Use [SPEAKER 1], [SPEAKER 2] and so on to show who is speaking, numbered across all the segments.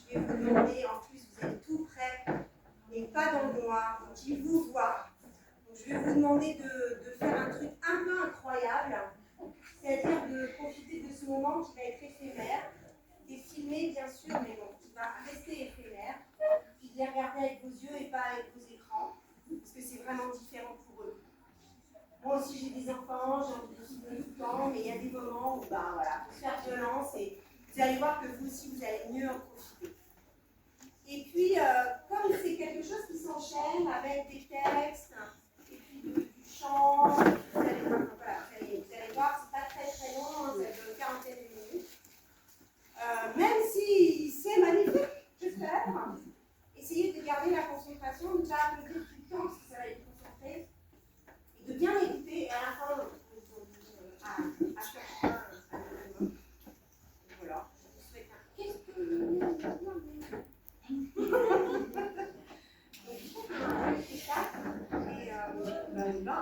[SPEAKER 1] Je vais vous demander, en plus vous êtes tout près et pas dans le noir, donc il vous voit. Donc je vais vous demander de faire un truc un peu incroyable, c'est-à-dire de profiter de ce moment qui va être éphémère, et filmé bien sûr, mais bon, qui va rester éphémère, puis de les regarder avec vos yeux et pas avec vos écrans, parce que c'est vraiment différent pour eux. Moi aussi j'ai des enfants, j'ai envie de filmer tout le temps, mais il y a des moments où bah, voilà, faut se faire violence et vous allez voir que vous aussi vous allez mieux en profiter. Et puis, comme c'est quelque chose qui s'enchaîne avec des textes, et puis du chant, vous allez voir, c'est pas très très long, ça dure une quarantaine de minutes. Même si c'est magnifique, j'espère, essayez de garder la concentration, de ne pas applaudir tout le temps, parce que ça va être concentré, et de bien écouter, et à la fin, à chaque fois, un minimum. Voilà, je vous souhaite un qu'est-ce que... Donc, il faut que je fais ça, et on y va.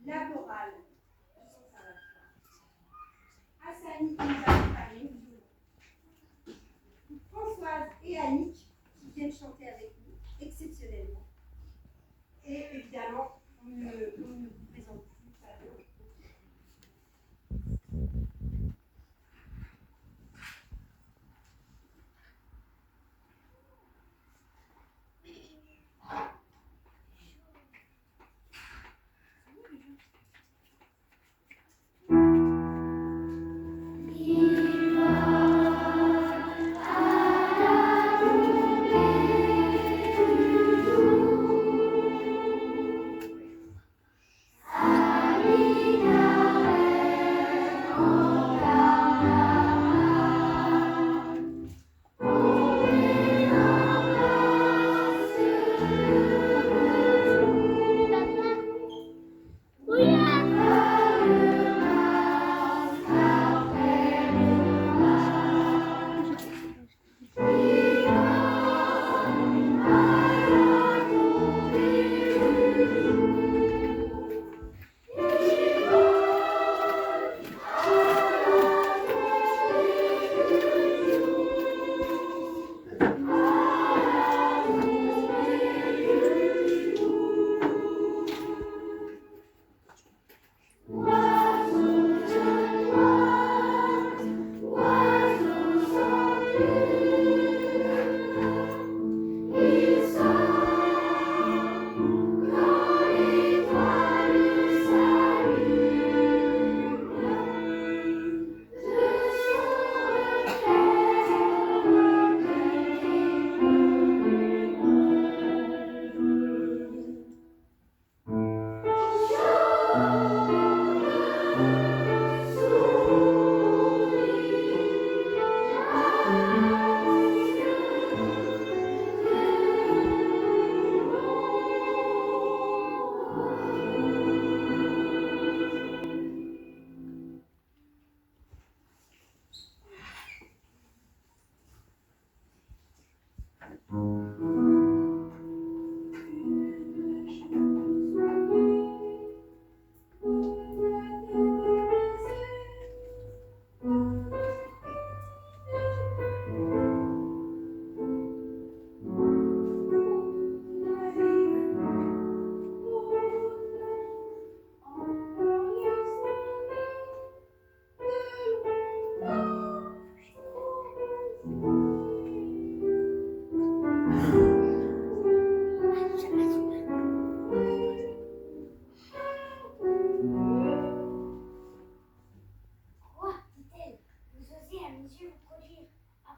[SPEAKER 1] La chorale. Hassani qui nous accompagne. Françoise et Annick qui viennent chanter avec nous, exceptionnellement. Et évidemment, on ne vous présente plus ça.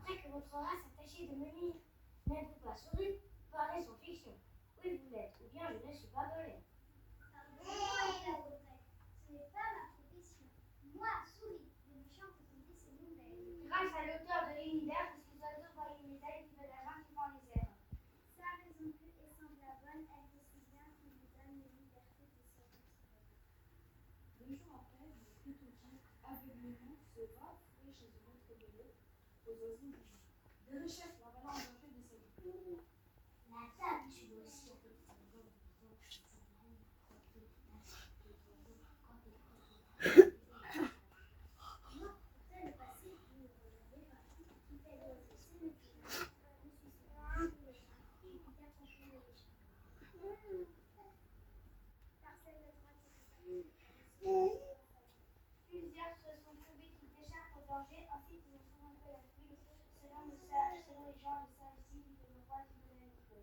[SPEAKER 2] montrer que votre race a tâché de me nuire. N'êtes-vous pas souri? Parlez sans fiction. Oui, vous l'êtes, ou bien je ne suis pas volé.
[SPEAKER 3] Ce n'est pas ma profession. Moi, souris, les méchants qui ont dit ces nouvelles.
[SPEAKER 2] Grâce à l'auteur de l'univers, tous les oiseaux voient les ailes qui veulent la main qui font les airs.
[SPEAKER 3] Sa raison pure et semble la bonne, elle décide bien qu'on lui donne les libertés de ce petit.
[SPEAKER 4] 2 jours après, le plus petit, aveuglément, se va fouiller chez un autre bébé aux oiseaux magiques. Des richesses, la valeur en danger des saluts.
[SPEAKER 3] La table, tu veux aussi.
[SPEAKER 2] Plusieurs se sont trouvés qui déchargent au danger, ensuite ils ont souvent fait la fuite. Selon les gens, le savent ici, ils ne voient qui veulent le feu.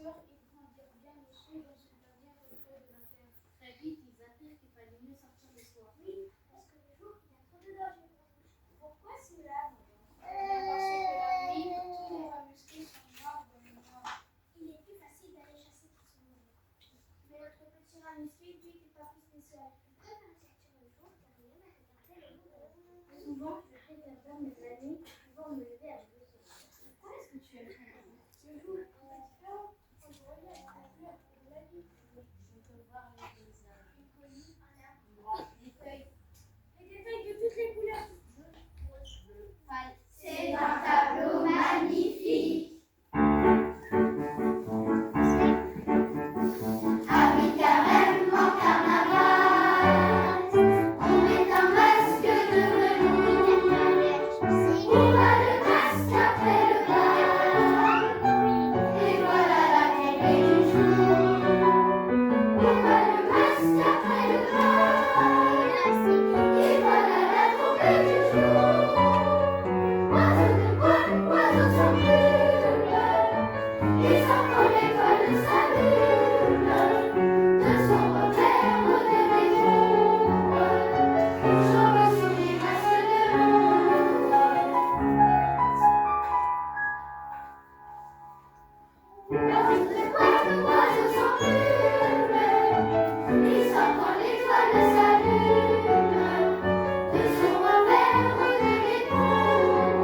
[SPEAKER 2] chasseurs, ils grandirent bien au sud dans une tanière auprès de la terre. Très vite, ils apprirent qu'il fallait mieux sortir le soir.
[SPEAKER 3] Oui, parce que le jour, il y a trop de danger pour nous. Pourquoi cela, maman?
[SPEAKER 2] Parce que la nuit, tous les rats musqués sont noirs dans le noir.
[SPEAKER 3] Il est plus facile d'aller chasser qu'ils sont mauvais.
[SPEAKER 2] Mais notre petit rat musqué, lui, n'est pas plus spécial.
[SPEAKER 3] Je préfère sortir le jour car il aime regarder le monde.
[SPEAKER 2] Souvent, je préfère dormir la nuit pour pouvoir me lever avec le soleil.
[SPEAKER 3] Pourquoi est-ce que tu aimes regarder?
[SPEAKER 2] Ce jour, on est différent. On se regarde à la couleur de la vie. Je peux voir les paysages.
[SPEAKER 3] Une colline, un arbre.
[SPEAKER 2] Des feuilles.
[SPEAKER 3] Et des feuilles de toutes les couleurs.
[SPEAKER 2] C'est un tableau magnifique. Ah oui, carême en carnaval, on met un masque de velours. On va le masque après le bal, et voilà l'arrivée du jour. On va le masque après le bal, et voilà l'arrivée du jour. Oiseau de bois, oiseau s'envole, les enfants l'école s'allument, de son revers au détour, chauve sur les masques de l'ombre. Oiseau de bois, oiseau s'envole, les enfants l'école s'allument, de son revers au détour,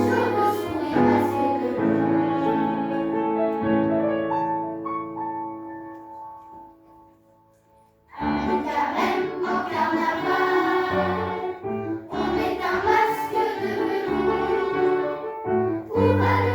[SPEAKER 2] chauve sur les masques de carême en carnaval, on met un masque de velours. Où va le